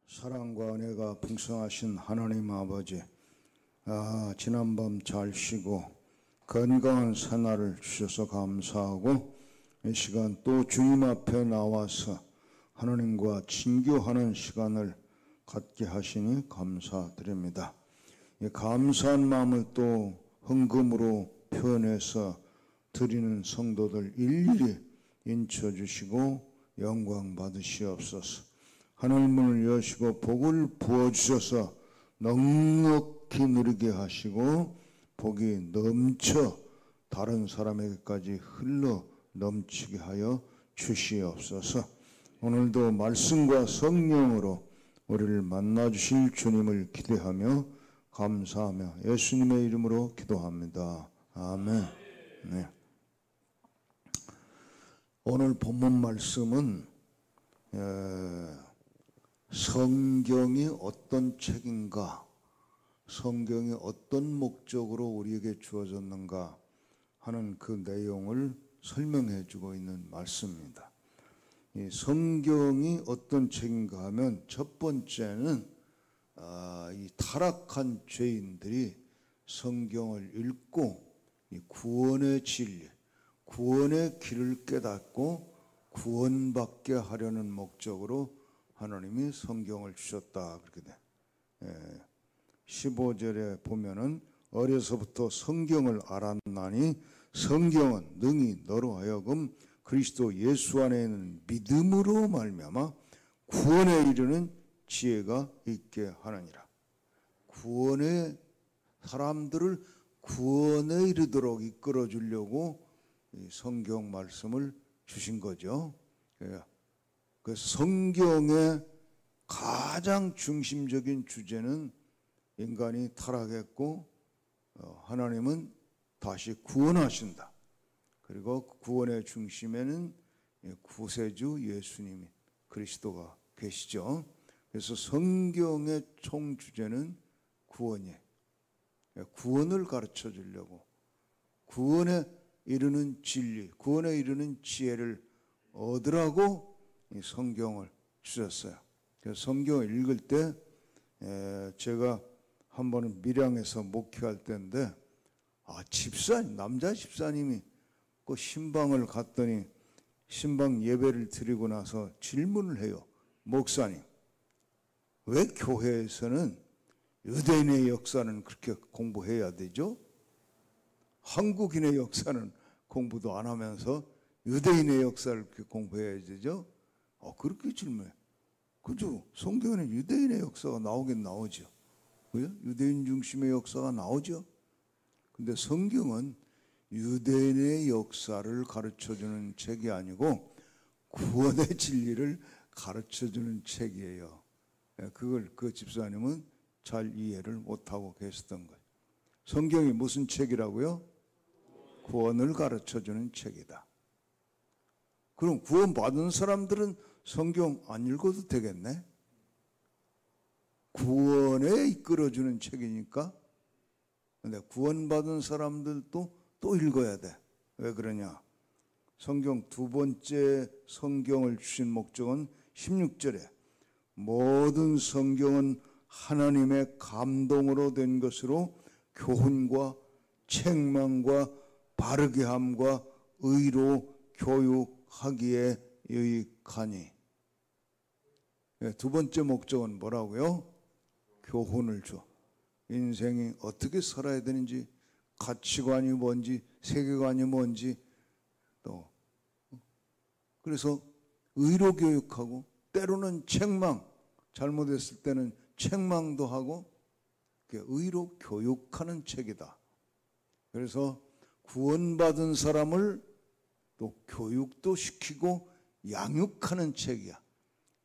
사랑과 은혜가 풍성하신 하나님 아버지, 지난밤 잘 쉬고 건강한 새날을 주셔서 감사하고, 이 시간 또 주님 앞에 나와서 하나님과 친교하는 시간을 갖게 하시니 감사드립니다. 이 감사한 마음을 또 헌금으로 표현해서 드리는 성도들 일일이 인쳐주시고 영광 받으시옵소서. 하늘 문을 여시고 복을 부어주셔서 넉넉히 누리게 하시고 복이 넘쳐 다른 사람에게까지 흘러 넘치게 하여 주시옵소서. 오늘도 말씀과 성령으로 우리를 만나주실 주님을 기대하며 감사하며 예수님의 이름으로 기도합니다. 아멘. 네. 오늘 본문 말씀은 성경이 어떤 책인가, 성경이 어떤 목적으로 우리에게 주어졌는가 하는 그 내용을 설명해 주고 있는 말씀입니다. 이 성경이 어떤 책인가 하면 첫 번째는 이 타락한 죄인들이 성경을 읽고 이 구원의 진리, 구원의 길을 깨닫고 구원받게 하려는 목적으로 하나님이 성경을 주셨다, 그렇게 돼. 15절에 보면은 어려서부터 성경을 알았나니 성경은 능히 너로 하여금 그리스도 예수 안에 있는 믿음으로 말미암아 구원에 이르는 지혜가 있게 하느니라. 구원의 사람들을 구원에 이르도록 이끌어 주려고 이 성경 말씀을 주신 거죠. 그 성경의 가장 중심적인 주제는 인간이 타락했고 하나님은 다시 구원하신다. 그리고 구원의 중심에는 구세주 예수님 그리스도가 계시죠. 그래서 성경의 총 주제는 구원이에요. 구원을 가르쳐 주려고 구원에 이르는 진리, 구원에 이르는 지혜를 얻으라고 이 성경을 주셨어요. 그래서 성경을 읽을 때 제가 한 번은 밀양에서 목회할 때인데 집사님, 남자 집사님이 그 신방을 갔더니 신방 예배를 드리고 나서 질문을 해요. 목사님, 왜 교회에서는 유대인의 역사는 그렇게 공부해야 되죠? 한국인의 역사는 공부도 안 하면서 유대인의 역사를 그렇게 공부해야 되죠? 그렇게 질문해. 그죠? 성경에는 유대인의 역사가 나오긴 나오죠. 그죠? 유대인 중심의 역사가 나오죠. 근데 성경은 유대인의 역사를 가르쳐주는 책이 아니고 구원의 진리를 가르쳐주는 책이에요. 그걸 그 집사님은 잘 이해를 못하고 계셨던 거예요. 성경이 무슨 책이라고요? 구원을 가르쳐주는 책이다. 그럼 구원받은 사람들은 성경 안 읽어도 되겠네? 구원에 이끌어주는 책이니까. 근데 구원받은 사람들도 또 읽어야 돼. 왜 그러냐? 성경 두 번째 성경을 주신 목적은 16절에 모든 성경은 하나님의 감동으로 된 것으로 교훈과 책망과 바르게 함과 의로 교육하기에 유익하니. 두 번째 목적은 뭐라고요? 교훈을 줘. 인생이 어떻게 살아야 되는지, 가치관이 뭔지, 세계관이 뭔지, 또 그래서 의로 교육하고 때로는 책망, 잘못했을 때는 책망도 하고 의로 교육하는 책이다. 그래서 구원받은 사람을 또 교육도 시키고 양육하는 책이야.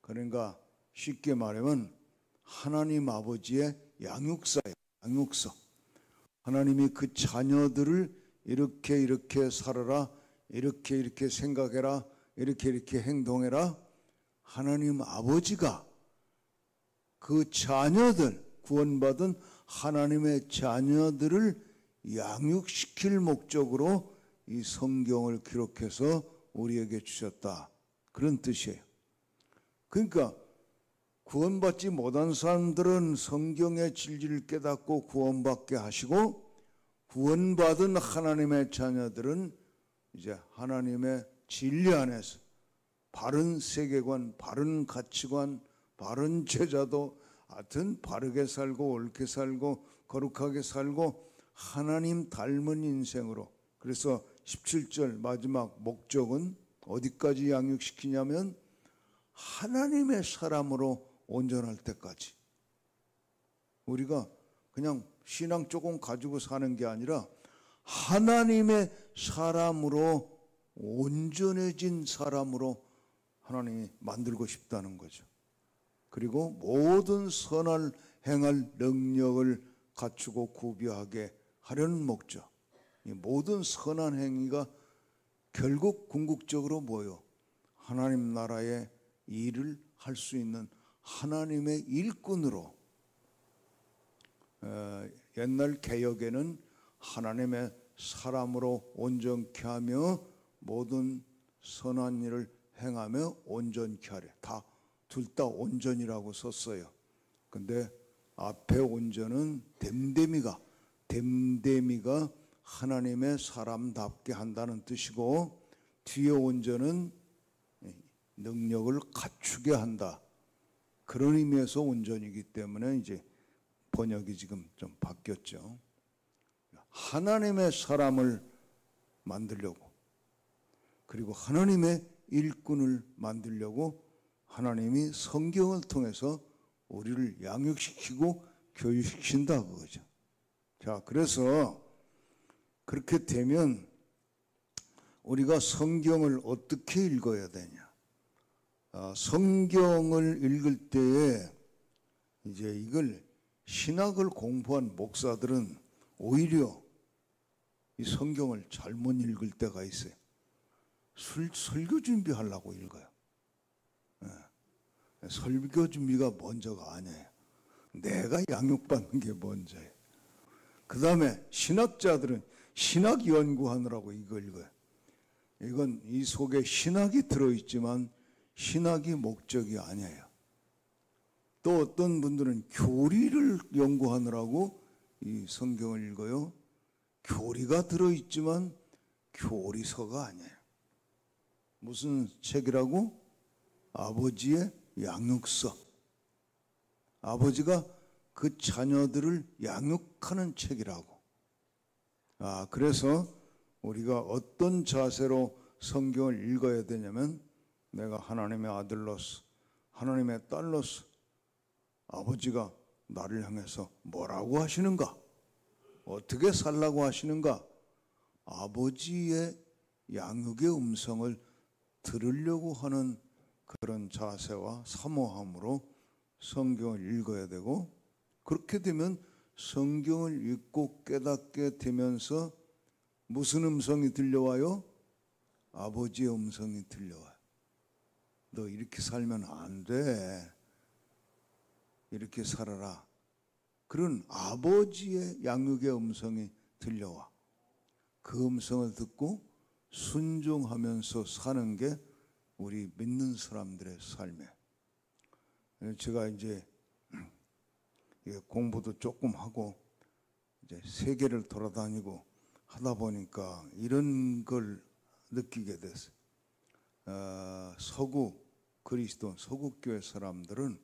그러니까 쉽게 말하면 하나님 아버지의 양육사예요. 양육서. 하나님이 그 자녀들을 이렇게 살아라, 이렇게 생각해라, 이렇게 행동해라. 하나님 아버지가 그 자녀들, 구원받은 하나님의 자녀들을 양육시킬 목적으로 이 성경을 기록해서 우리에게 주셨다. 그런 뜻이에요. 그러니까 구원받지 못한 사람들은 성경의 진리를 깨닫고 구원받게 하시고, 구원받은 하나님의 자녀들은 이제 하나님의 진리 안에서 바른 세계관, 바른 가치관, 바른 제자도 하여튼 바르게 살고 옳게 살고 거룩하게 살고 하나님 닮은 인생으로. 그래서 17절 마지막 목적은 어디까지 양육시키냐면 하나님의 사람으로 온전할 때까지. 우리가 그냥 신앙 조금 가지고 사는 게 아니라 하나님의 사람으로, 온전해진 사람으로 하나님이 만들고 싶다는 거죠. 그리고 모든 선을 행할 능력을 갖추고 구비하게 하려는 목적. 이 모든 선한 행위가 결국 궁극적으로 뭐요? 하나님 나라의 일을 할 수 있는 하나님의 일꾼으로. 옛날 개역에는 하나님의 사람으로 온전케 하며 모든 선한 일을 행하며 온전케 하래. 다 둘 다 온전이라고 썼어요. 근데 앞에 온전은 됨됨이가 하나님의 사람답게 한다는 뜻이고, 뒤에 온전은 능력을 갖추게 한다. 그런 의미에서 온전이기 때문에 이제 번역이 지금 좀 바뀌었죠. 하나님의 사람을 만들려고, 그리고 하나님의 일꾼을 만들려고 하나님이 성경을 통해서 우리를 양육시키고 교육시킨다 그거죠. 자, 그래서 그렇게 되면 우리가 성경을 어떻게 읽어야 되냐? 성경을 읽을 때에 이제 이걸 신학을 공부한 목사들은 오히려 이 성경을 잘못 읽을 때가 있어요. 설교 준비하려고 읽어요. 설교 준비가 먼저가 아니에요. 내가 양육받는 게 먼저예요. 그 다음에 신학자들은 신학 연구하느라고 이거 읽어요. 이건 이 속에 신학이 들어있지만 신학이 목적이 아니에요. 또 어떤 분들은 교리를 연구하느라고 이 성경을 읽어요. 교리가 들어있지만 교리서가 아니에요. 무슨 책이라고? 아버지의 양육서. 아버지가 그 자녀들을 양육하는 책이라고. 그래서 우리가 어떤 자세로 성경을 읽어야 되냐면, 내가 하나님의 아들로서, 하나님의 딸로서 아버지가 나를 향해서 뭐라고 하시는가? 어떻게 살라고 하시는가? 아버지의 양육의 음성을 들으려고 하는 그런 자세와 사모함으로 성경을 읽어야 되고, 그렇게 되면 성경을 읽고 깨닫게 되면서 무슨 음성이 들려와요? 아버지의 음성이 들려와요. 너 이렇게 살면 안 돼. 이렇게 살아라. 그런 아버지의 양육의 음성이 들려와. 그 음성을 듣고 순종하면서 사는 게 우리 믿는 사람들의 삶이에요. 제가 이제 공부도 조금 하고 이제 세계를 돌아다니고 하다 보니까 이런 걸 느끼게 됐어요. 서구 그리스도, 서구교회 사람들은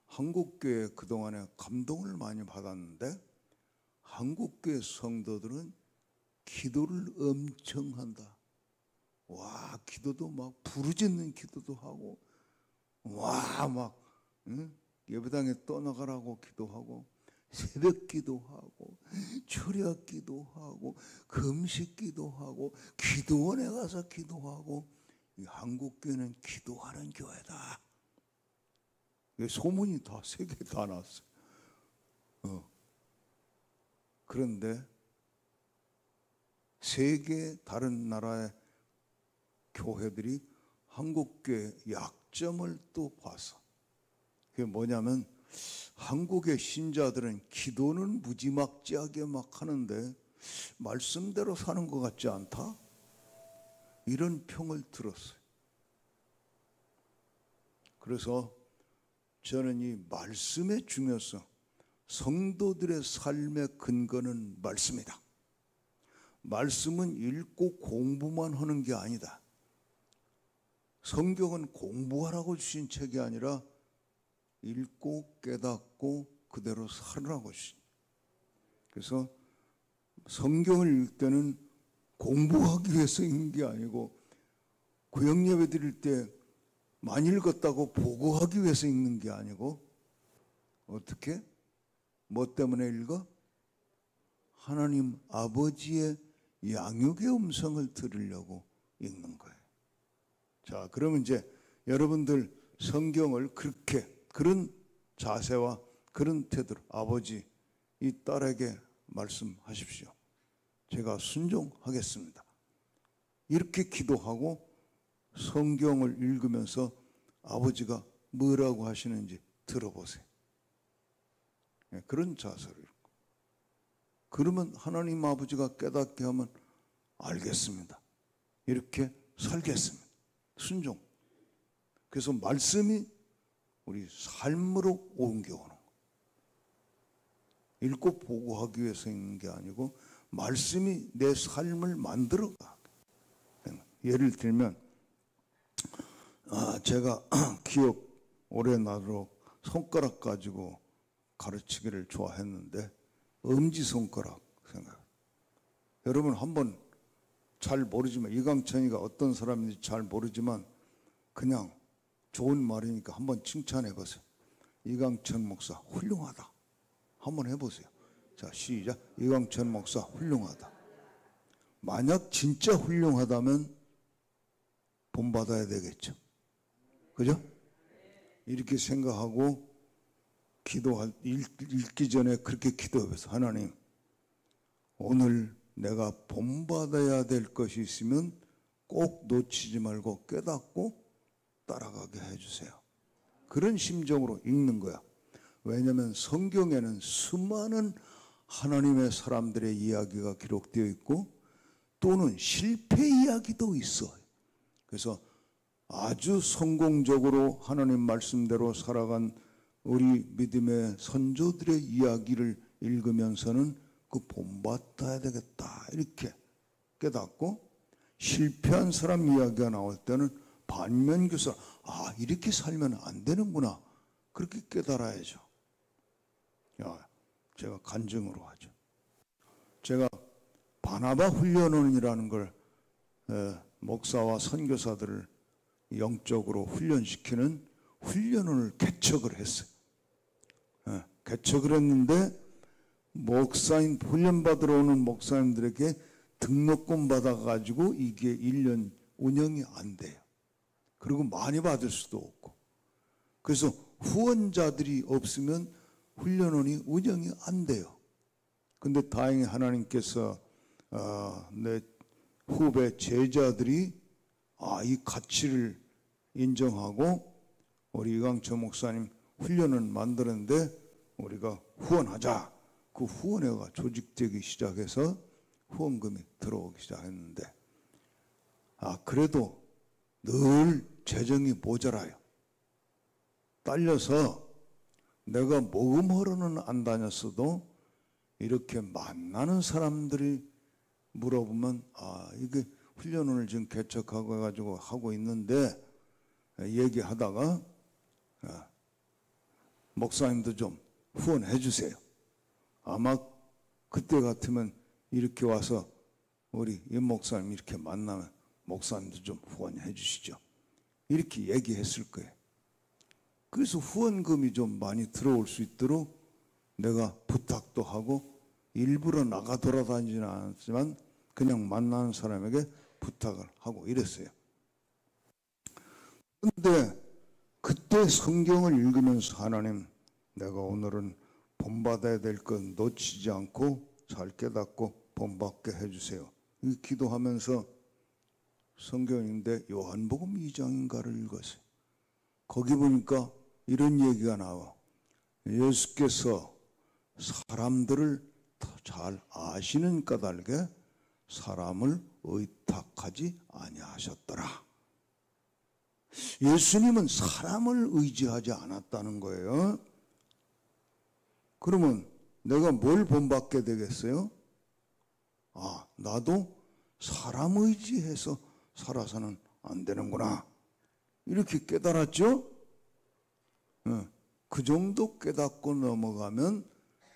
한국교회 그동안에 감동을 많이 받았는데, 한국교회 성도들은 기도를 엄청 한다. 와, 기도도 막 부르짖는 기도도 하고, 와, 막 예배당에 떠나가라고 기도하고, 새벽 기도하고, 철야 기도하고, 금식 기도하고, 기도원에 가서 기도하고. 이 한국교회는 기도하는 교회다. 소문이 다 세계에 다 났어요. 그런데 세계 다른 나라의 교회들이 한국교회의 약점을 또 봐서, 그게 뭐냐면, 한국의 신자들은 기도는 무지막지하게 막 하는데 말씀대로 사는 것 같지 않다? 이런 평을 들었어요. 그래서 저는 이 말씀의 중요성, 성도들의 삶의 근거는 말씀이다. 말씀은 읽고 공부만 하는 게 아니다. 성경은 공부하라고 주신 책이 아니라 읽고 깨닫고 그대로 살으라고 주신. 그래서 성경을 읽을 때는 공부하기 위해서 읽는 게 아니고 구역예배 드릴 때 많이 읽었다고 보고하기 위해서 읽는 게 아니고 어떻게? 뭐 때문에 읽어? 하나님 아버지의 양육의 음성을 들으려고 읽는 거예요. 자, 그러면 이제 여러분들 성경을 그렇게 그런 자세와 그런 태도로 아버지 이 딸에게 말씀하십시오. 제가 순종하겠습니다. 이렇게 기도하고 성경을 읽으면서 아버지가 뭐라고 하시는지 들어보세요. 그런 자세를 읽고 그러면 하나님 아버지가 깨닫게 하면 알겠습니다. 이렇게 살겠습니다. 순종. 그래서 말씀이 우리 삶으로 옮겨오는 거예요. 읽고 보고하기 위해서 읽는 게 아니고 말씀이 내 삶을 만들어가. 예를 들면 제가 기억 오래 나도록 손가락 가지고 가르치기를 좋아했는데 엄지손가락 생각. 여러분 한번 잘 모르지만 이강천이가 어떤 사람인지 잘 모르지만 그냥 좋은 말이니까 한번 칭찬해 보세요. 이강천 목사 훌륭하다. 한번 해보세요. 자, 시작. 이강천 목사 훌륭하다. 만약 진짜 훌륭하다면 본받아야 되겠죠. 그죠? 이렇게 생각하고 읽기 전에 그렇게 기도해서 하나님 오늘 내가 본받아야 될 것이 있으면 꼭 놓치지 말고 깨닫고 따라가게 해주세요. 그런 심정으로 읽는 거야. 왜냐하면 성경에는 수많은 하나님의 사람들의 이야기가 기록되어 있고 또는 실패 이야기도 있어요. 그래서 아주 성공적으로 하나님 말씀대로 살아간 우리 믿음의 선조들의 이야기를 읽으면서는 그 본받아야 되겠다 이렇게 깨닫고 실패한 사람 이야기가 나올 때는 반면교사 이렇게 살면 안 되는구나 그렇게 깨달아야죠. 제가 간증으로 하죠. 제가 바나바 훈련원이라는 걸 목사와 선교사들을 영적으로 훈련시키는 훈련원을 개척을 했어요. 개척을 했는데 목사님 훈련받으러 오는 목사님들에게 등록금 받아가지고 이게 1년 운영이 안 돼요. 그리고 많이 받을 수도 없고 그래서 후원자들이 없으면 훈련원이 운영이 안 돼요. 근데 다행히 하나님께서 내 후배 제자들이 이 가치를 인정하고 우리 이강천 목사님 훈련을 만드는데 우리가 후원하자. 그 후원회가 조직되기 시작해서 후원금이 들어오기 시작했는데 그래도 늘 재정이 모자라요. 딸려서 내가 모금하러는 안 다녔어도 이렇게 만나는 사람들이 물어보면 이게 훈련원을 지금 개척하고 해가지고 하고 있는데 얘기하다가 목사님도 좀 후원해 주세요. 아마 그때 같으면 이렇게 와서 우리 임 목사님 이렇게 만나면 목사님도 좀 후원해 주시죠. 이렇게 얘기했을 거예요. 그래서 후원금이 좀 많이 들어올 수 있도록 내가 부탁도 하고 일부러 나가 돌아다니지는 않았지만 그냥 만나는 사람에게 부탁을 하고 이랬어요. 그런데 그때 성경을 읽으면서 하나님 내가 오늘은 본받아야 될 건 놓치지 않고 잘 깨닫고 본받게 해주세요. 이 기도하면서 성경인데 요한복음 2장인가를 읽었어요. 거기 보니까 이런 얘기가 나와. 예수께서 사람들을 잘 아시는 까닭에 사람을 의탁하지 아니하셨더라. 예수님은 사람을 의지하지 않았다는 거예요. 그러면 내가 뭘 본받게 되겠어요? 아, 나도 사람 의지해서 살아서는 안 되는구나. 이렇게 깨달았죠? 그 정도 깨닫고 넘어가면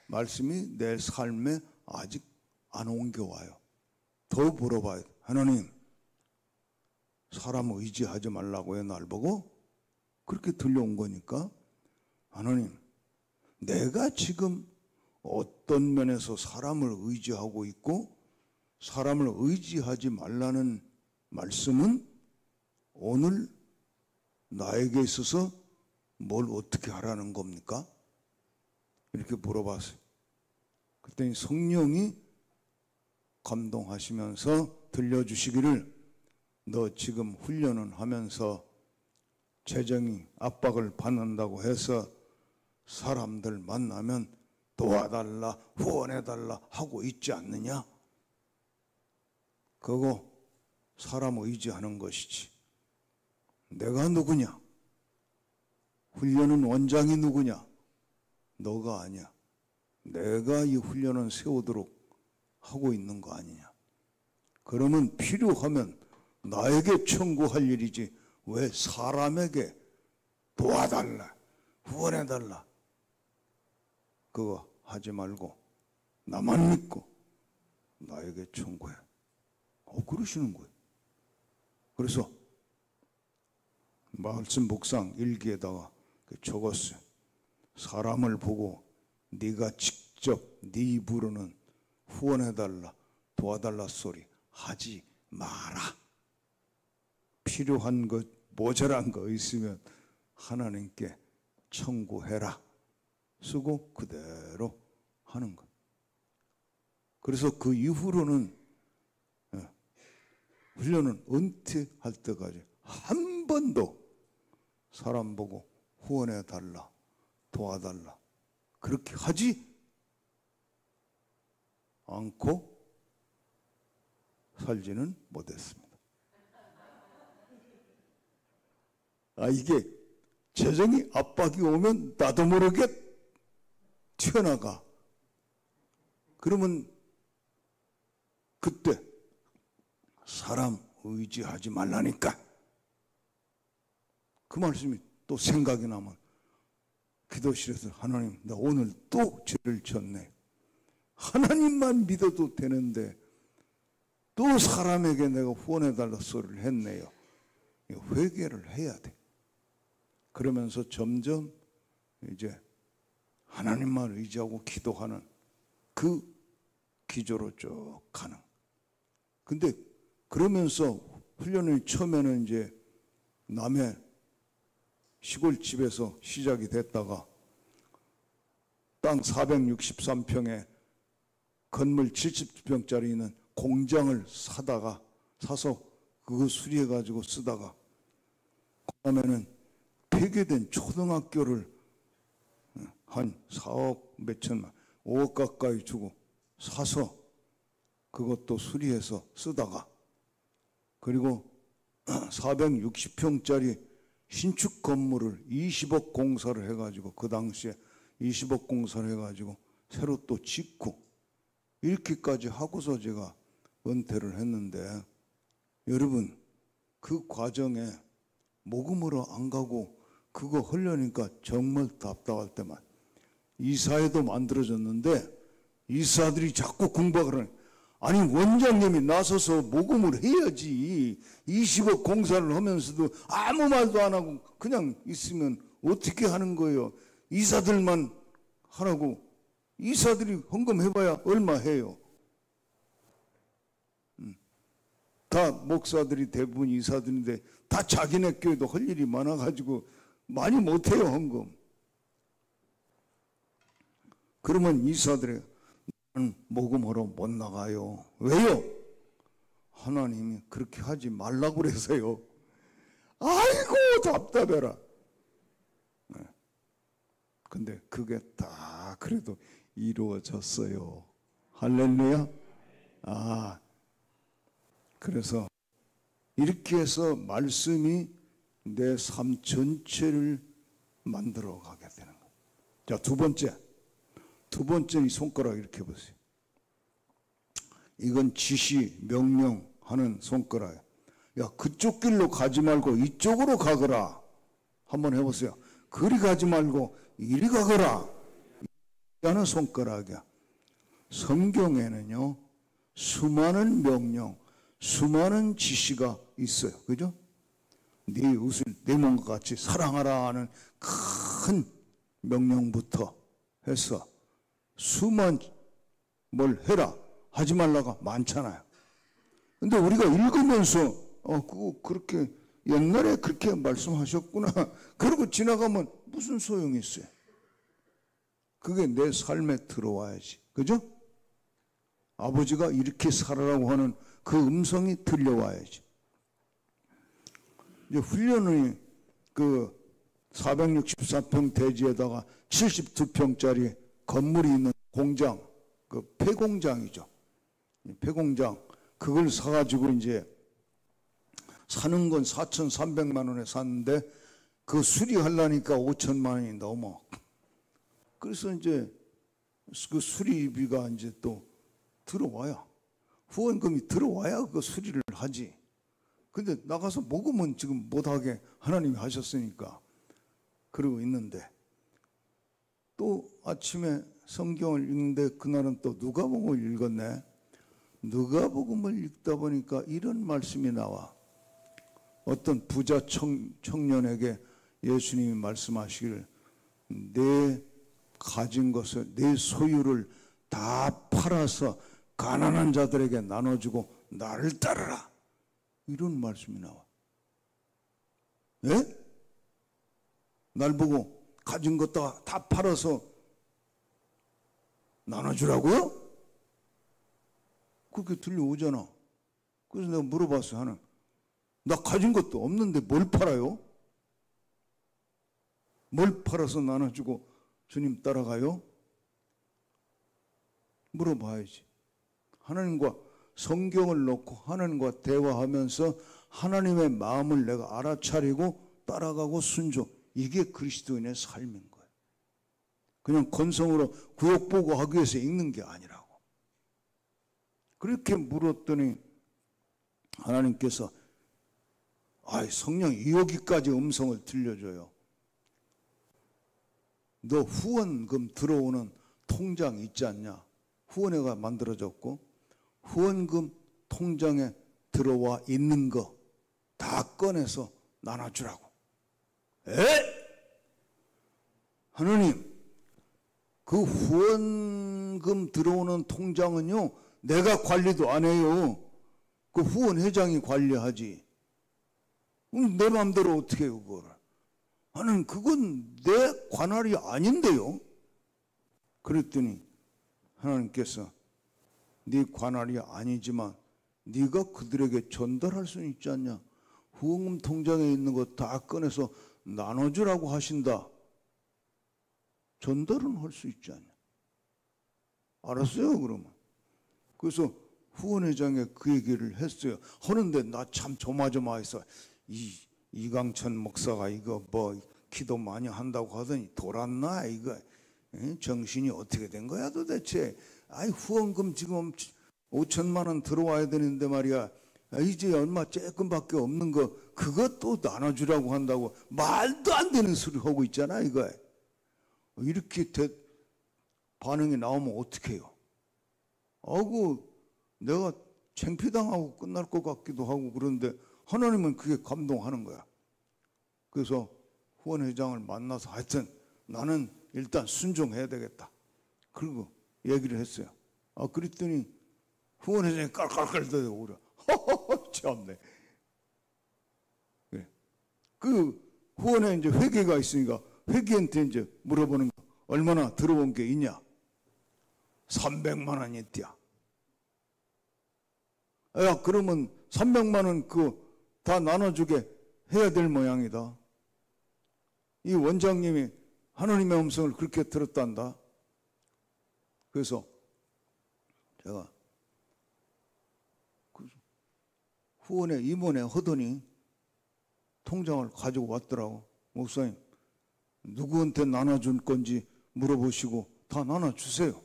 말씀이 내 삶에 아직 안 옮겨와요. 더 물어봐야 돼. 하나님, 사람 의지하지 말라고요, 날 보고? 그렇게 들려온 거니까. 하나님, 내가 지금 어떤 면에서 사람을 의지하고 있고 사람을 의지하지 말라는 말씀은 오늘 나에게 있어서 뭘 어떻게 하라는 겁니까? 이렇게 물어봤어요. 그랬더니 성령이 감동하시면서 들려주시기를 너 지금 훈련은 하면서 재정이 압박을 받는다고 해서 사람들 만나면 도와달라, 후원해달라 하고 있지 않느냐? 그거 사람 의지하는 것이지. 내가 누구냐? 훈련은 원장이 누구냐? 너가 아니야. 내가 이 훈련을 세우도록 하고 있는 거 아니냐? 그러면 필요하면 나에게 청구할 일이지 왜 사람에게 도와달라, 후원해달라 그거 하지 말고 나만 믿고 나에게 청구해. 그러시는 거예요. 그래서 말씀 묵상 일기에다가 적었어요. 사람을 보고 네가 직접 네 입으로는 후원해달라, 도와달라 소리 하지 마라. 필요한 것, 모자란 거 있으면 하나님께 청구해라. 쓰고 그대로 하는 것. 그래서 그 이후로는 훈련은 은퇴할 때까지 한 번도 사람 보고 후원해달라, 도와달라 그렇게 하지 않고 살지는 못했습니다. 이게 재정이 압박이 오면 나도 모르게 튀어나가. 그러면 그때 사람 의지하지 말라니까. 그 말씀이 또 생각이 나면 기도실에서 하나님, 나 오늘 또 죄를 졌네. 하나님만 믿어도 되는데 또 사람에게 내가 후원해달라 소리를 했네요. 회개를 해야 돼. 그러면서 점점 이제 하나님만 의지하고 기도하는 그 기조로 쭉 가는. 근데 그러면서 훈련을 처음에는 이제 남의 시골 집에서 시작이 됐다가 땅 463평에 건물 70평짜리 있는 공장을 사서 그거 수리해가지고 쓰다가 그다음에는 폐교된 초등학교를 한 4억 몇천만, 5억 가까이 주고 사서 그것도 수리해서 쓰다가 그리고 460평짜리 신축 건물을 20억 공사를 해가지고 그 당시에 20억 공사를 해가지고 새로 또 짓고 이렇게까지 하고서 제가 은퇴를 했는데 여러분 그 과정에 모금으로 안 가고 그거 하려니까 정말 답답할 때만 이사회도 만들어졌는데 이사들이 자꾸 공박을 하는 아니 원장님이 나서서 모금을 해야지 20억 공사를 하면서도 아무 말도 안 하고 그냥 있으면 어떻게 하는 거예요. 이사들만 하라고. 이사들이 헌금해봐야 얼마 해요. 다 목사들이 대부분 이사들인데 다 자기네 교회도 할 일이 많아가지고 많이 못해요 헌금. 그러면 이사들이 모금하러 못 나가요. 왜요? 하나님이 그렇게 하지 말라고 그래서요. 아이고 답답해라. 근데 그게 다 그래도 이루어졌어요. 할렐루야. 그래서 이렇게 해서 말씀이 내 삶 전체를 만들어 가게 되는 거예요. 자, 두 번째 이 손가락 이렇게 보세요. 이건 지시, 명령하는 손가락이에요. 야, 그쪽 길로 가지 말고 이쪽으로 가거라. 한번 해보세요. 그리 가지 말고 이리 가거라. 하는 손가락이야. 성경에는요, 수많은 명령, 수많은 지시가 있어요. 그죠? 네 이웃을 내 몸과 같이 사랑하라 하는 큰 명령부터 해서 수많은 뭘 해라, 하지 말라가 많잖아요. 근데 우리가 읽으면서 그거 그렇게 옛날에 그렇게 말씀하셨구나 그러고 지나가면 무슨 소용이 있어요? 그게 내 삶에 들어와야지. 그죠? 아버지가 이렇게 살아라고 하는 그 음성이 들려와야지. 이제 훈련이 그 464평 대지에다가 72평짜리 건물이 있는 공장, 그 폐공장이죠. 폐공장, 그걸 사가지고 이제 사는 건 4,300만 원에 샀는데 그 수리하려니까 5천만 원이 넘어. 그래서 이제 그 수리비가 이제 또 들어와야, 후원금이 들어와야 그 수리를 하지. 근데 나가서 먹으면 지금 못하게 하나님이 하셨으니까 그러고 있는데, 또 아침에 성경을 읽는데 그날은 또 누가복음을 읽었네. 누가복음을 읽다 보니까 이런 말씀이 나와. 어떤 부자 청년에게 예수님이 말씀하시기를, 내 가진 것을, 내 소유를 다 팔아서 가난한 자들에게 나눠주고 나를 따르라. 이런 말씀이 나와. 예? 날 보고 가진 것 다 팔아서 나눠주라고요? 그렇게 들려오잖아. 그래서 내가 물어봤어요. 하나, 나 가진 것도 없는데 뭘 팔아요? 뭘 팔아서 나눠주고 주님 따라가요? 물어봐야지. 하나님과 성경을 놓고 하나님과 대화하면서 하나님의 마음을 내가 알아차리고 따라가고 순종. 이게 그리스도인의 삶인 거예요. 그냥 건성으로 구역보고 하기 위해서 읽는 게 아니라고. 그렇게 물었더니 하나님께서 성령이 여기까지 음성을 들려줘요. 너 후원금 들어오는 통장 있지 않냐? 후원회가 만들어졌고 후원금 통장에 들어와 있는 거 다 꺼내서 나눠주라고. 하나님, 그 후원금 들어오는 통장은요, 내가 관리도 안 해요. 그 후원회장이 관리하지. 내 마음대로 어떻게 해요, 그거를? 하나님, 그건 내 관할이 아닌데요. 그랬더니 하나님께서 네 관할이 아니지만 네가 그들에게 전달할 수는 있지 않냐? 후원금 통장에 있는 거 다 꺼내서 나눠주라고 하신다. 전달은 할 수 있지 않냐? 알았어요, 그러면. 그래서 후원회장에 그 얘기를 했어요. 하는데 나 참 조마조마해서 이강천 목사가 이거 뭐 기도 많이 한다고 하더니 돌았나 이거. 정신이 어떻게 된 거야 도대체? 후원금 지금 5천만 원 들어와야 되는데 말이야. 이제 얼마 조금밖에 없는 거 그것도 나눠주라고 한다고 말도 안 되는 소리 하고 있잖아 이거. 이렇게 반응이 나오면 어떡해요? 내가 창피당하고 끝날 것 같기도 하고 그런데 하나님은 그게 감동하는 거야. 그래서 후원회장을 만나서 하여튼 나는 일단 순종해야 되겠다. 그리고 얘기를 했어요. 그랬더니 후원회장이 깔깔깔 대고 그래. 참네. 그래. 그 후원에 이제 회계가 있으니까 회계한테 이제 물어보는 거, 얼마나 들어온 게 있냐? 300만 원이 있대야. 야, 그러면 300만 원 다 나눠주게 해야 될 모양이다. 이 원장님이 하나님의 음성을 그렇게 들었단다. 그래서 제가 후원에 임원에 하더니 통장을 가지고 왔더라고. 목사님, 누구한테 나눠줄 건지 물어보시고 다 나눠주세요.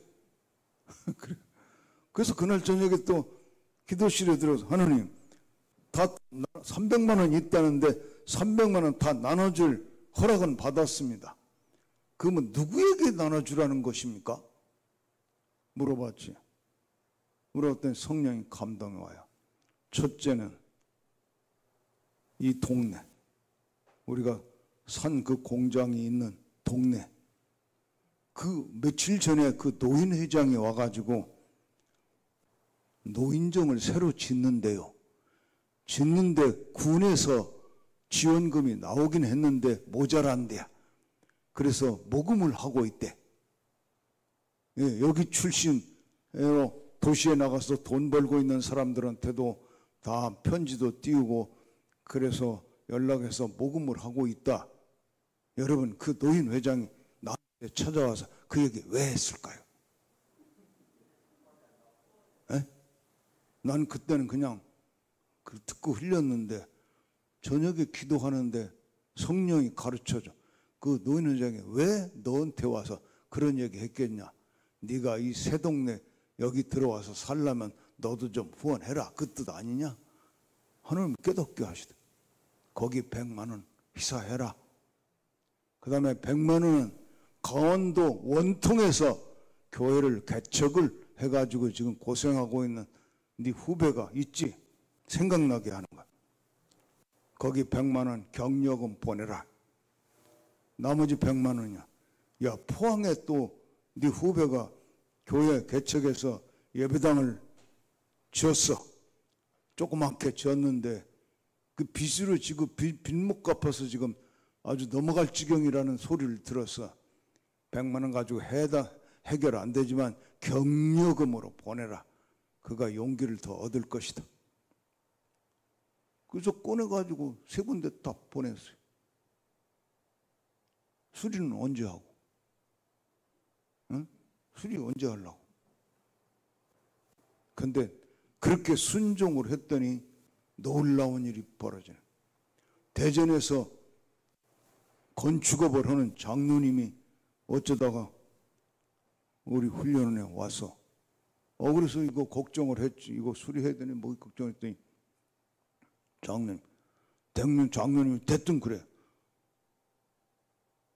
그래서 그날 저녁에 또 기도실에 들어서 하나님, 다 300만 원 있다는데 300만 원 다 나눠줄 허락은 받았습니다. 그러면 누구에게 나눠주라는 것입니까? 물어봤지. 물어봤더니 성령이 감동이 와요. 첫째는 이 동네, 우리가 산 그 공장이 있는 동네, 그 며칠 전에 그 노인회장이 와가지고 노인정을 새로 짓는데요. 짓는데 군에서 지원금이 나오긴 했는데 모자란대. 그래서 모금을 하고 있대. 예, 여기 출신으로 도시에 나가서 돈 벌고 있는 사람들한테도 다 편지도 띄우고 그래서 연락해서 모금을 하고 있다. 여러분, 그 노인 회장이 나한테 찾아와서 그 얘기 왜 했을까요? 에? 난 그때는 그냥 듣고 흘렸는데 저녁에 기도하는데 성령이 가르쳐줘. 그 노인 회장이 왜 너한테 와서 그런 얘기 했겠냐? 네가 이 새 동네 여기 들어와서 살려면 너도 좀 후원해라. 그 뜻 아니냐? 하나님 깨닫게 하시대. 거기 100만 원 희사해라. 그 다음에 100만 원은 강원도 원통에서 교회를 개척을 해가지고 지금 고생하고 있는 네 후배가 있지? 생각나게 하는 거야. 거기 100만 원 격려금 보내라. 나머지 100만 원이야. 야, 포항에 또 네 후배가 교회 개척해서 예배당을 지었어. 조그맣게 지었는데 그 빚으로 지금 빚못 갚아서 지금 아주 넘어갈 지경이라는 소리를 들었어. 100만 원 가지고 해결 안 되지만 격려금으로 보내라. 그가 용기를 더 얻을 것이다. 그래서 꺼내가지고 3군데 다 보냈어요. 수리는 언제 하고? 응? 수리 언제 하려고? 근데 그렇게 순종을 했더니 놀라운 일이 벌어져요. 대전에서 건축업을 하는 장로님이 어쩌다가 우리 훈련에 와서 그래서 이거 걱정을 했지. 이거 수리해야 되니 뭐 걱정했더니 장로님이 대뜸 그래.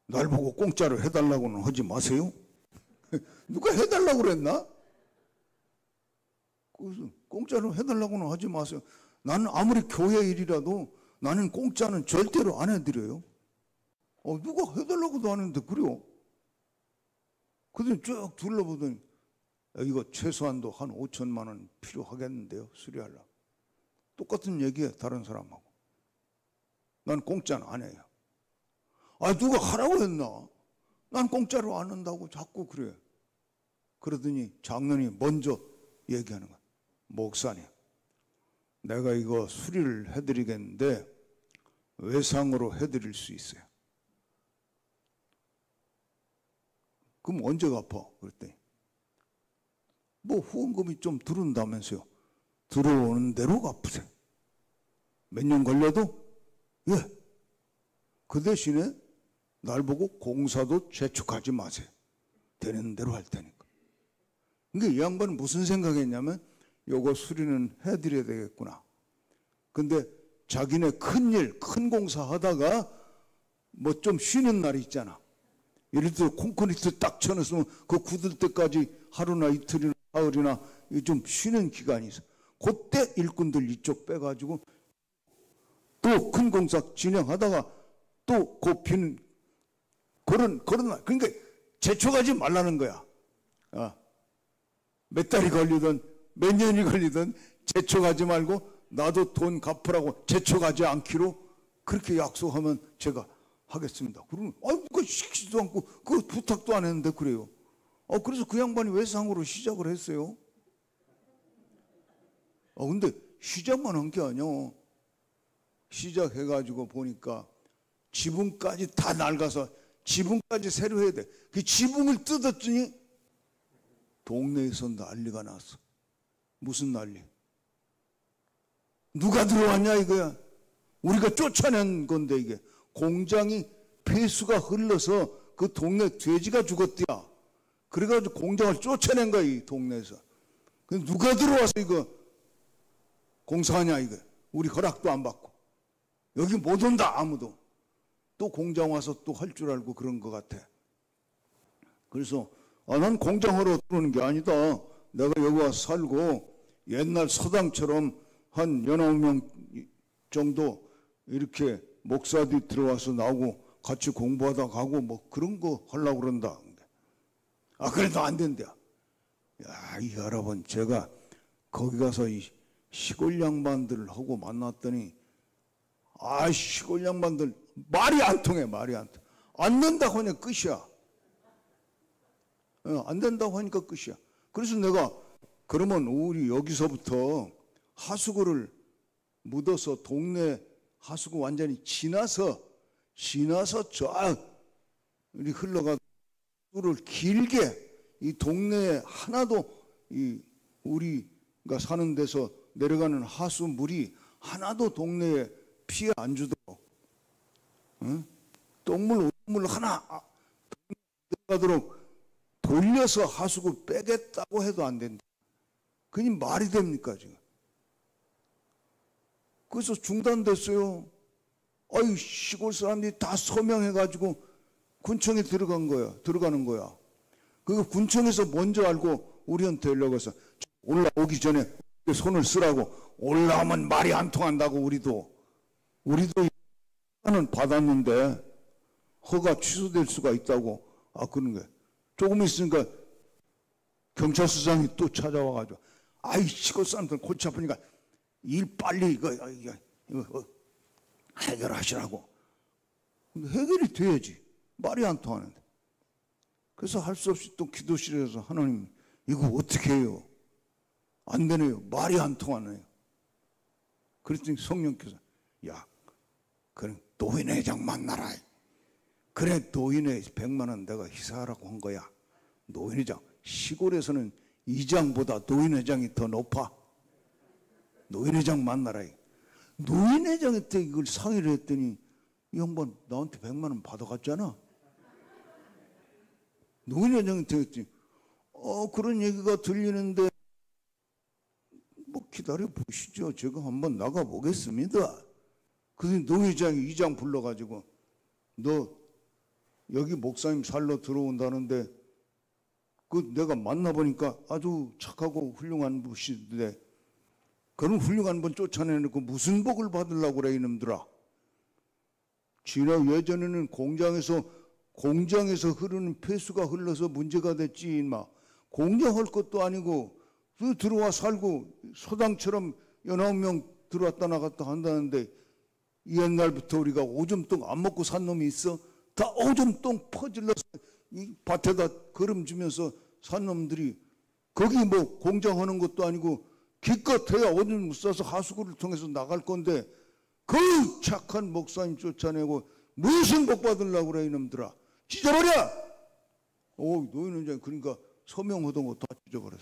날 보고 공짜로 해달라고는 하지 마세요. 누가 해달라고 그랬나? 그래서 공짜로 해달라고는 하지 마세요. 나는 아무리 교회 일이라도 나는 공짜는 절대로 안 해드려요. 누가 해달라고도 하는데 그래요. 그래서 쭉 둘러보더니 이거 최소한도 한 5천만 원 필요하겠는데요. 수리하려고. 똑같은 얘기해 다른 사람하고. 난 공짜는 안 해요. 누가 하라고 했나? 난 공짜로 안 한다고 자꾸 그래. 그러더니 장로님이 먼저 얘기하는 거야. 목사님, 내가 이거 수리를 해드리겠는데 외상으로 해드릴 수 있어요. 그럼 언제 갚아? 그랬더니 뭐 후원금이 좀 들어온다면서요. 들어오는 대로 갚으세요. 몇 년 걸려도? 예. 그 대신에 날 보고 공사도 재촉하지 마세요. 되는 대로 할 테니까. 그러니까 이 양반은 무슨 생각했냐면 요거 수리는 해드려야 되겠구나. 근데 자기네 큰일, 큰 공사 하다가 뭐 좀 쉬는 날이 있잖아. 예를 들어 콘크리트 딱 쳐놨으면 그 굳을 때까지 하루나 이틀이나 사흘이나 좀 쉬는 기간이 있어. 그때 일꾼들 이쪽 빼가지고 또 큰 공사 진행하다가 또 그 비는 그런 날. 그러니까 재촉하지 말라는 거야. 몇 달이 걸리든 몇 년이 걸리든 재촉하지 말고 나도 돈 갚으라고 재촉하지 않기로 그렇게 약속하면 제가 하겠습니다. 그러면 그거 시키지도 않고 그 부탁도 안 했는데 그래요. 그래서 그 양반이 외상으로 시작을 했어요. 근데 시작만 한 게 아니야. 시작해가지고 보니까 지붕까지 다 낡아서 지붕까지 새로 해야 돼. 그 지붕을 뜯었더니 동네에서 난리가 났어. 무슨 난리? 누가 들어왔냐 이거야. 우리가 쫓아낸 건데 이게 공장이 폐수가 흘러서 그 동네 돼지가 죽었대야. 그래가지고 공장을 쫓아낸 거야, 이 동네에서. 근데 누가 들어와서 이거 공사하냐, 이거. 우리 허락도 안 받고. 여기 못 온다, 아무도. 또 공장 와서 또 할 줄 알고 그런 것 같아. 그래서 난 공장하러 들어오는 게 아니다. 내가 여기 와서 살고 옛날 서당처럼 한 9명 정도 이렇게 목사들이 들어와서 나오고 같이 공부하다 가고 뭐 그런 거 하려고 그런다. 그래도 안 된대. 야, 이 여러분, 제가 거기 가서 이 시골 양반들을 하고 만났더니 시골 양반들 말이 안 통해. 말이 안 통해. 안 된다고 하니까 끝이야. 안 된다고 하니까 끝이야. 그래서 내가 그러면 우리 여기서부터 하수구를 묻어서 동네 하수구 완전히 지나서 저 우리 흘러가 를 길게 이 동네에 하나도 이 우리가 사는 데서 내려가는 하수물이 하나도 동네에 피해 안 주도록 똥물 오물 하나 들어가도록 돌려서 하수구 빼겠다고 해도 안 된다. 그게 말이 됩니까 지금? 그래서 중단됐어요. 시골 사람들이 다 서명해가지고 군청에 들어가는 거야. 그 군청에서 먼저 알고 우리한테 연락해서 올라오기 전에 손을 쓰라고. 올라오면 말이 안 통한다고. 우리도 허가는 받았는데 허가 취소될 수가 있다고. 그런 거야. 조금 있으니까 경찰서장이 또 찾아와가지고 시골 사람들 골치 아프니까 일 빨리 이거 해결하시라고. 근데 해결이 돼야지. 말이 안 통하는데. 그래서 할 수 없이 또 기도실에서 하나님 이거 어떻게 해요? 안 되네요. 말이 안 통하네요. 그랬더니 성령께서 그럼 노인회장 만나라. 그래, 노인회 100만 원 내가 희사하라고 한 거야. 노인회장. 시골에서는 이장보다 노인회장이 더 높아. 노인회장 만나라. 노인회장한테 이걸 상의를 했더니 이 양반 나한테 100만 원 받아갔잖아. 노인회장한테 했더니 그런 얘기가 들리는데 뭐 기다려 보시죠. 제가 한번 나가 보겠습니다. 그래서 노회장이 이장 불러가지고 너 여기 목사님 살러 들어온다는데 내가 만나보니까 아주 착하고 훌륭한 분이신데 그런 훌륭한 분 쫓아내놓고 무슨 복을 받으려고 그래 이놈들아. 예전에는 공장에서 흐르는 폐수가 흘러서 문제가 됐지. 인마 공장할 것도 아니고 들어와 살고 서당처럼 9명 들어왔다 나갔다 한다는데 옛날부터 우리가 오줌똥 안 먹고 산 놈이 있어? 다 오줌똥 퍼질러서 이 밭에다 거름 주면서 산 놈들이 거기 뭐 공장하는 것도 아니고 기껏해야 오줌 싸서 하수구를 통해서 나갈 건데 그 착한 목사님 쫓아내고 무슨 복 받으려고 그래 이놈들아. 찢어버려! 노인회장이 그러니까 서명하던 거 다 찢어버렸어.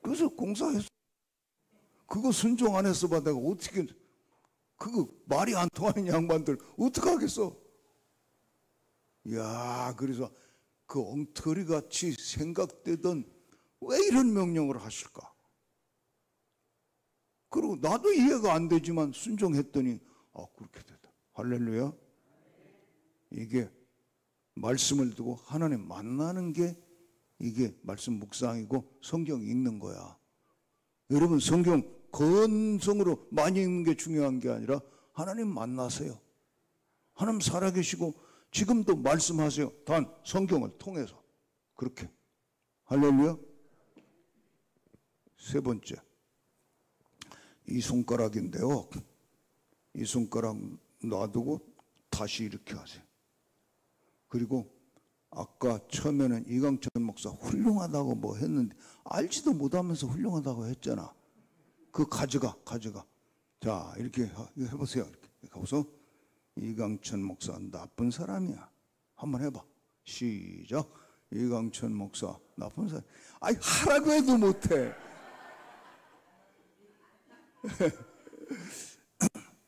그래서 공사했어. 그거 순종 안 했어 봐. 내가 어떻게 그거 말이 안 통하는 양반들 어떡하겠어. 그래서 그 엉터리같이 생각되던 왜 이런 명령을 하실까? 그리고 나도 이해가 안 되지만 순종했더니 그렇게 됐다. 할렐루야. 이게 말씀을 두고 하나님 만나는 게 이게 말씀 묵상이고 성경 읽는 거야. 여러분 성경 건성으로 많이 읽는 게 중요한 게 아니라 하나님 만나세요. 하나님 살아계시고 지금도 말씀하세요. 단 성경을 통해서 그렇게. 할렐루야. 세 번째, 이 손가락인데요. 이 손가락 놔두고 다시 이렇게 하세요. 그리고 아까 처음에는 이강철 목사 훌륭하다고 뭐 했는데 알지도 못하면서 훌륭하다고 했잖아. 그 가져가. 자, 이렇게 해보세요. 이렇게 가보소. 이강천 목사 나쁜 사람이야. 한번 해봐. 시작. 이강천 목사 나쁜 사람. 하라고 해도 못해.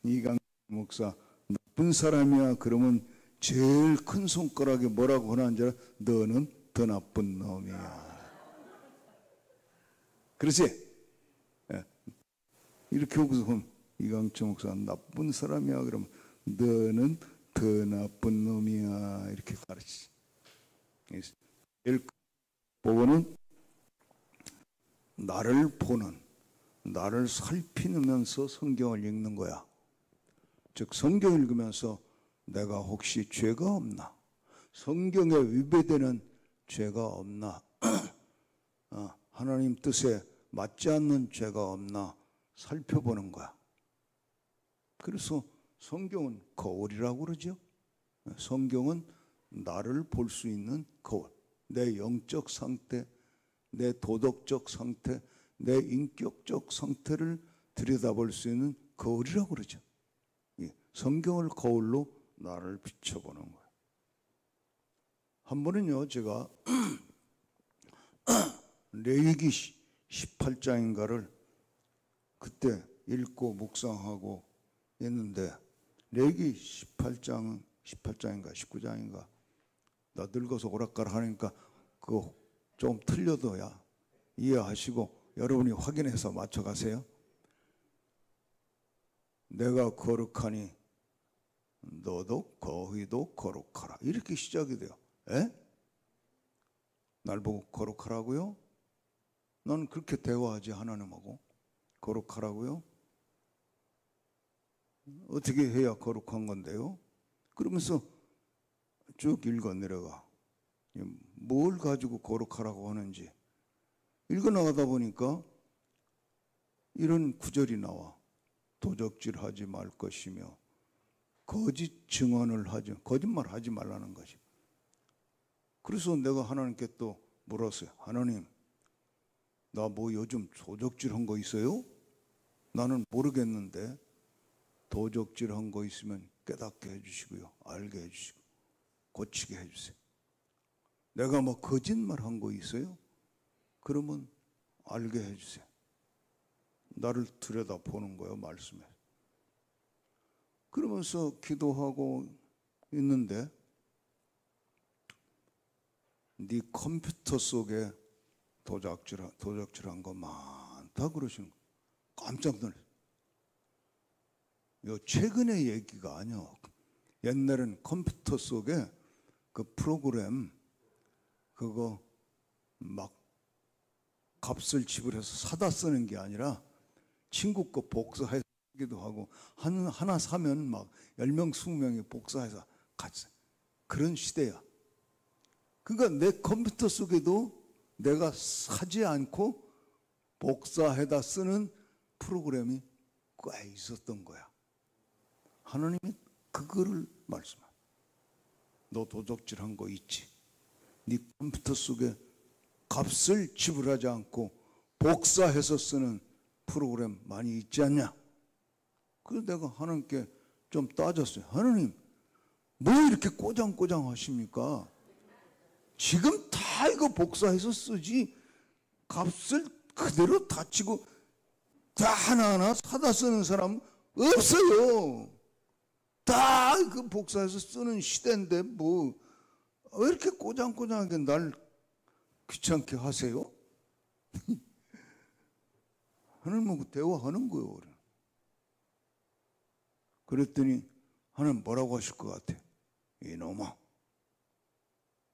이강 목사 나쁜 사람이야 그러면 제일 큰 손가락에 뭐라고 하는 줄 알아? 너는 더 나쁜 놈이야. 그렇지? 예. 이렇게 하고서 이강철 목사 나쁜 사람이야 그러면 너는 더 나쁜 놈이야 이렇게 가르치지. 제일 보고는 나를 보는, 나를 살피면서 성경을 읽는 거야. 즉 성경 읽으면서 내가 혹시 죄가 없나? 성경에 위배되는 죄가 없나? 하나님 뜻에 맞지 않는 죄가 없나 살펴보는 거야. 그래서 성경은 거울이라고 그러죠. 성경은 나를 볼 수 있는 거울. 내 영적 상태, 내 도덕적 상태, 내 인격적 상태를 들여다볼 수 있는 거울이라고 그러죠. 성경을 거울로 나를 비춰보는 거예요. 한 번은요, 제가 레위기 18장인가를 그때 읽고 묵상하고 했는데, 레위기 18장인가 19장인가 나 늙어서 오락가락 하니까 그거 좀 틀려도야 이해하시고 여러분이 확인해서 맞춰가세요. 내가 거룩하니 너도 거기도 거룩하라 이렇게 시작이 돼요. 에? 날 보고 거룩하라고요? 난 그렇게 대화하지 하나님하고. 거룩하라고요? 어떻게 해야 거룩한 건데요? 그러면서 쭉 읽어 내려가. 뭘 가지고 거룩하라고 하는지 읽어 나가다 보니까 이런 구절이 나와. 도적질하지 말 것이며 거짓 증언을 하지, 거짓말 하지 말라는 것이. 그래서 내가 하나님께 또 물었어요. 하나님, 나 뭐 요즘 도적질한 거 있어요? 나는 모르겠는데 도적질한 거 있으면 깨닫게 해주시고요, 알게 해주시고 고치게 해주세요. 내가 뭐 거짓말한 거 있어요? 그러면 알게 해주세요. 나를 들여다보는 거예요, 말씀에. 그러면서 기도하고 있는데 네 컴퓨터 속에 도적질한 거 많다 그러시는 거예요. 깜짝 놀랐어요. 이거 최근의 얘기가 아니야. 옛날엔 컴퓨터 속에 그 프로그램 그거 막 값을 지불해서 사다 쓰는 게 아니라 친구 거 복사하기도 하고 하나 사면 막 10명, 20명이 복사해서 같이 써요. 그런 시대야. 그러니까 내 컴퓨터 속에도 내가 사지 않고 복사해다 쓰는 프로그램이 꽤 있었던 거야. 하나님이 그거를 말씀하. 너 도적질한 거 있지? 네 컴퓨터 속에 값을 지불하지 않고 복사해서 쓰는 프로그램 많이 있지 않냐? 그래서 내가 하나님께 좀 따졌어요. 하나님, 뭐 이렇게 꼬장꼬장 하십니까? 지금 다 이거 복사해서 쓰지 값을 그대로 다 치고 다 하나하나 사다 쓰는 사람 없어요. 다 그 복사해서 쓰는 시대인데 뭐 왜 이렇게 꼬장꼬장하게 날 귀찮게 하세요? 하나님하고 대화하는 거예요. 그랬더니 하나님 뭐라고 하실 것 같아? 이놈아,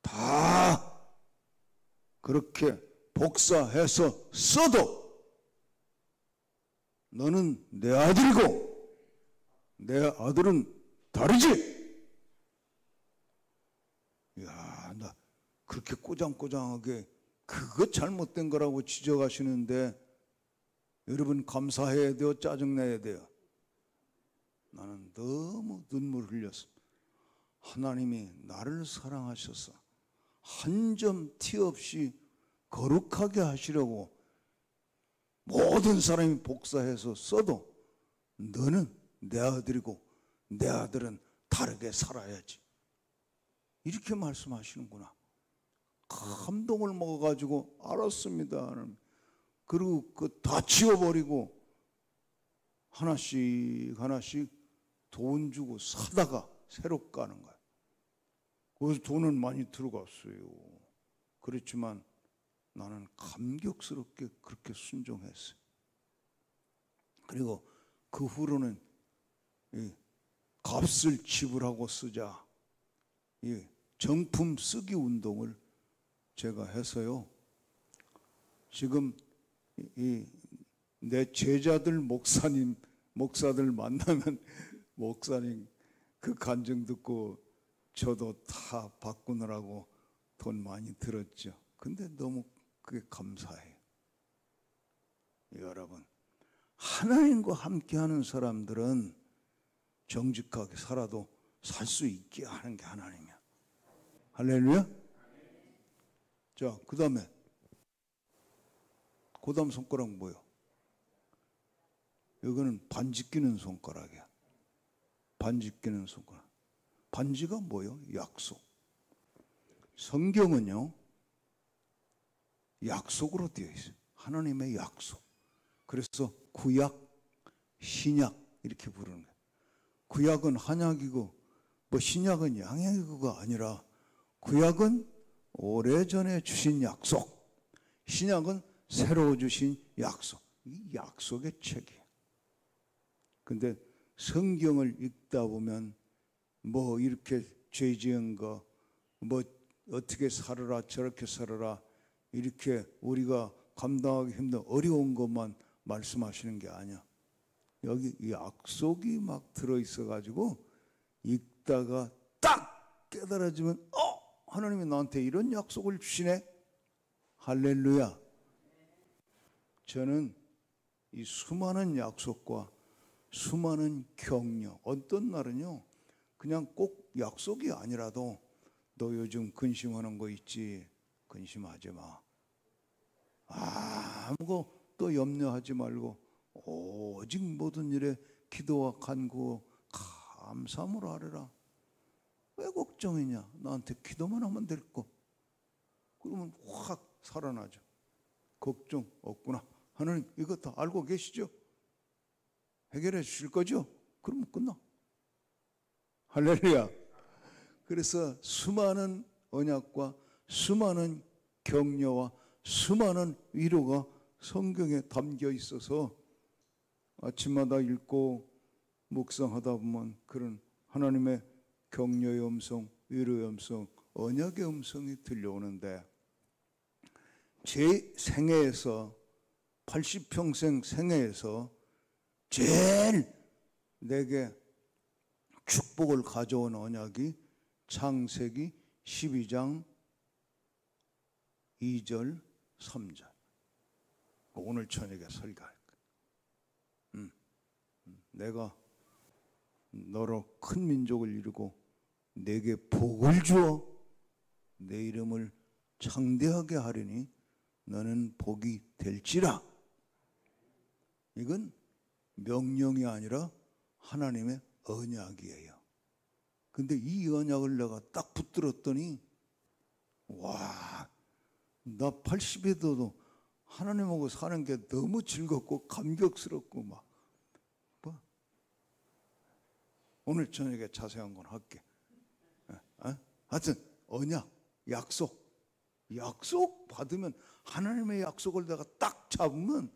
다 그렇게 복사해서 써도 너는 내 아들이고 내 아들은 다르지? 야, 나 그렇게 꼬장꼬장하게 그거 잘못된 거라고 지적하시는데 여러분 감사해야 돼요? 짜증내야 돼요? 나는 너무 눈물 흘렸어. 하나님이 나를 사랑하셔서 한 점 티 없이 거룩하게 하시려고 모든 사람이 복사해서 써도 너는 내 아들이고 내 아들은 다르게 살아야지. 이렇게 말씀하시는구나. 감동을 먹어가지고 알았습니다. 그리고 그 다 지워버리고 하나씩 하나씩 돈 주고 사다가 새로 까는 거야. 그래서 돈은 많이 들어갔어요. 그렇지만 나는 감격스럽게 그렇게 순종했어요. 그리고 그 후로는 이 값을 지불하고 쓰자, 이 정품 쓰기 운동을 제가 해서요. 지금 내 제자들 목사들 만나면 목사님 그 간증 듣고 저도 다 바꾸느라고 돈 많이 들었죠. 근데 너무 그게 감사해요. 여러분, 하나님과 함께하는 사람들은 정직하게 살아도 살 수 있게 하는 게 하나님이야. 할렐루야. 자, 그 다음에 그 다음 손가락 뭐요? 이거는 반지 끼는 손가락이야. 반지 끼는 손가락. 반지가 뭐요? 약속. 성경은요, 약속으로 되어 있어요. 하나님의 약속. 그래서 구약, 신약 이렇게 부르는 거예요. 구약은 한약이고 뭐 신약은 양약이고가 아니라 구약은 오래전에 주신 약속, 신약은 새로 주신 약속. 이 약속의 책이에요. 근데 성경을 읽다 보면 뭐 이렇게 죄 지은 거, 뭐 어떻게 살아라 저렇게 살아라 이렇게 우리가 감당하기 힘든 어려운 것만 말씀하시는 게 아니야. 여기 약속이 막 들어있어 가지고 읽다가 딱 깨달아지면 하나님이 나한테 이런 약속을 주시네. 할렐루야. 저는 이 수많은 약속과 수많은 격려, 어떤 날은요 그냥 꼭 약속이 아니라도 너 요즘 근심하는 거 있지? 근심하지 마. 아무것도 염려하지 말고 오직 모든 일에 기도와 간구 감사함으로 하리라. 왜 걱정이냐? 나한테 기도만 하면 될 거. 그러면 확 살아나죠. 걱정 없구나. 하나님 이거 다 알고 계시죠? 해결해 주실 거죠? 그러면 끝나. 할렐루야. 그래서 수많은 언약과 수많은 격려와 수많은 위로가 성경에 담겨 있어서 아침마다 읽고 묵상하다 보면 그런 하나님의 격려의 음성, 위로의 음성, 언약의 음성이 들려오는데 제 생애에서 80평생 생애에서 제일 내게 축복을 가져온 언약이 창세기 12장 2절 3절. 오늘 저녁에 설교할 거야. 내가 너로 큰 민족을 이루고 내게 복을 주어 내 이름을 창대하게 하리니 너는 복이 될지라. 이건 명령이 아니라 하나님의 언약이에요. 근데 이 언약을 내가 딱 붙들었더니 와, 나 80에도 하나님하고 사는 게 너무 즐겁고 감격스럽고 막 뭐. 오늘 저녁에 자세한 건 할게. 하여튼 언약, 약속 받으면 하나님의 약속을 내가 딱 잡으면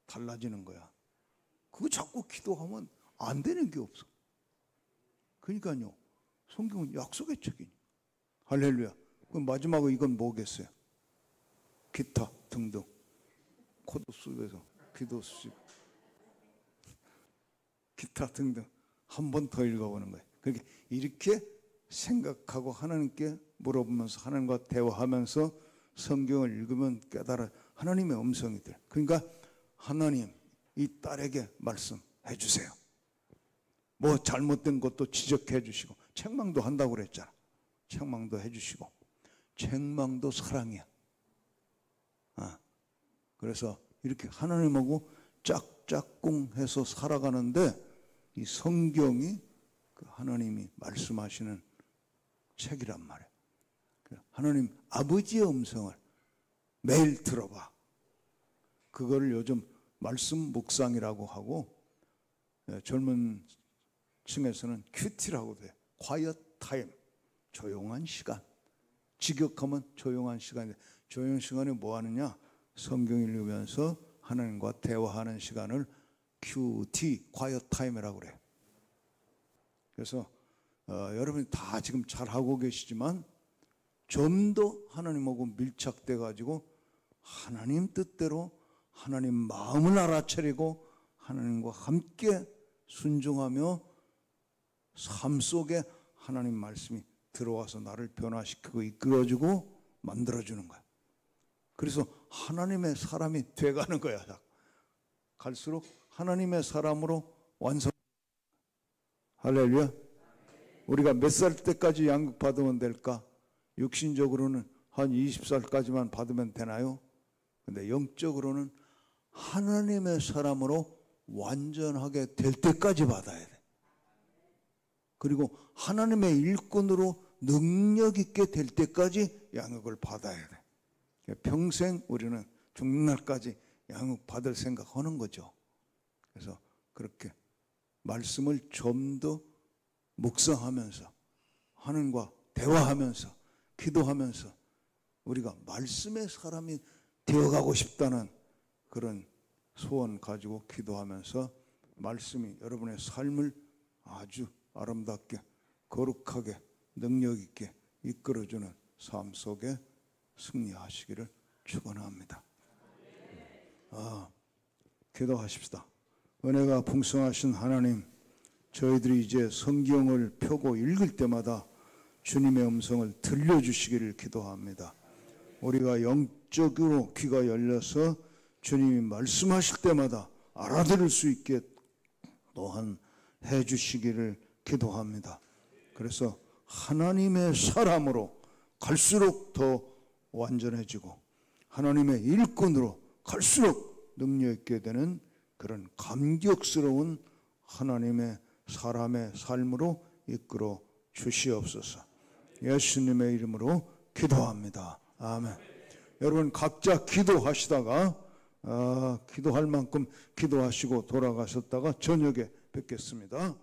달라지는 거야. 그거 자꾸 기도하면 안 되는 게 없어. 그러니까요, 성경은 약속의 책이니. 할렐루야. 그럼 마지막으로 이건 뭐겠어요? 기타 등등. 코도 쓰면서 귀도 쓰고 기타 등등 한 번 더 읽어보는 거예요. 그러니까 이렇게 생각하고 하나님께 물어보면서 하나님과 대화하면서 성경을 읽으면 깨달아 하나님의 음성이 돼. 그러니까 하나님 이 딸에게 말씀해 주세요. 뭐 잘못된 것도 지적해 주시고 책망도 한다고 그랬잖아. 책망도 해 주시고 책망도 사랑이야. 그래서 이렇게 하나님하고 짝짝꿍해서 살아가는데 이 성경이 그 하나님이 말씀하시는 책이란 말이에요. 하나님 아버지의 음성을 매일 들어봐. 그거를 요즘 말씀 묵상이라고 하고 젊은 층에서는 큐티라고 돼요. quiet time, 조용한 시간. 직역하면 조용한 시간인데, 조용한 시간에 뭐 하느냐? 성경 읽으면서 하나님과 대화하는 시간을 QT, quiet time이라고 그래요. 그래서 여러분이 다 지금 잘하고 계시지만 좀 더 하나님하고 밀착돼 가지고 하나님 뜻대로 하나님 마음을 알아차리고 하나님과 함께 순종하며 삶 속에 하나님 말씀이 들어와서 나를 변화시키고 이끌어주고 만들어주는 거야. 그래서 하나님의 사람이 돼가는 거야. 갈수록 하나님의 사람으로 완성. 할렐루야. 우리가 몇 살 때까지 양육 받으면 될까? 육신적으로는 한 20살까지만 받으면 되나요? 근데 영적으로는 하나님의 사람으로 완전하게 될 때까지 받아야 돼. 그리고 하나님의 일꾼으로 능력 있게 될 때까지 양육을 받아야 돼. 평생 우리는 죽는 날까지 양육 받을 생각하는 거죠. 그래서 그렇게 말씀을 좀 더 묵상하면서 하나님과 대화하면서 기도하면서 우리가 말씀의 사람이 되어가고 싶다는 그런 소원 가지고 기도하면서 말씀이 여러분의 삶을 아주 아름답게 거룩하게 능력 있게 이끌어주는 삶 속에 승리하시기를 축원합니다. 기도하십시다. 은혜가 풍성하신 하나님, 저희들이 이제 성경을 펴고 읽을 때마다 주님의 음성을 들려주시기를 기도합니다. 우리가 영적으로 귀가 열려서 주님이 말씀하실 때마다 알아들을 수 있게 또한 해주시기를 기도합니다. 그래서 하나님의 사람으로 갈수록 더 완전해지고 하나님의 일꾼으로 갈수록 능력 있게 되는 그런 감격스러운 하나님의 사람의 삶으로 이끌어 주시옵소서. 예수님의 이름으로 기도합니다. 아멘. 여러분 각자 기도하시다가 기도할 만큼 기도하시고 돌아가셨다가 저녁에 뵙겠습니다.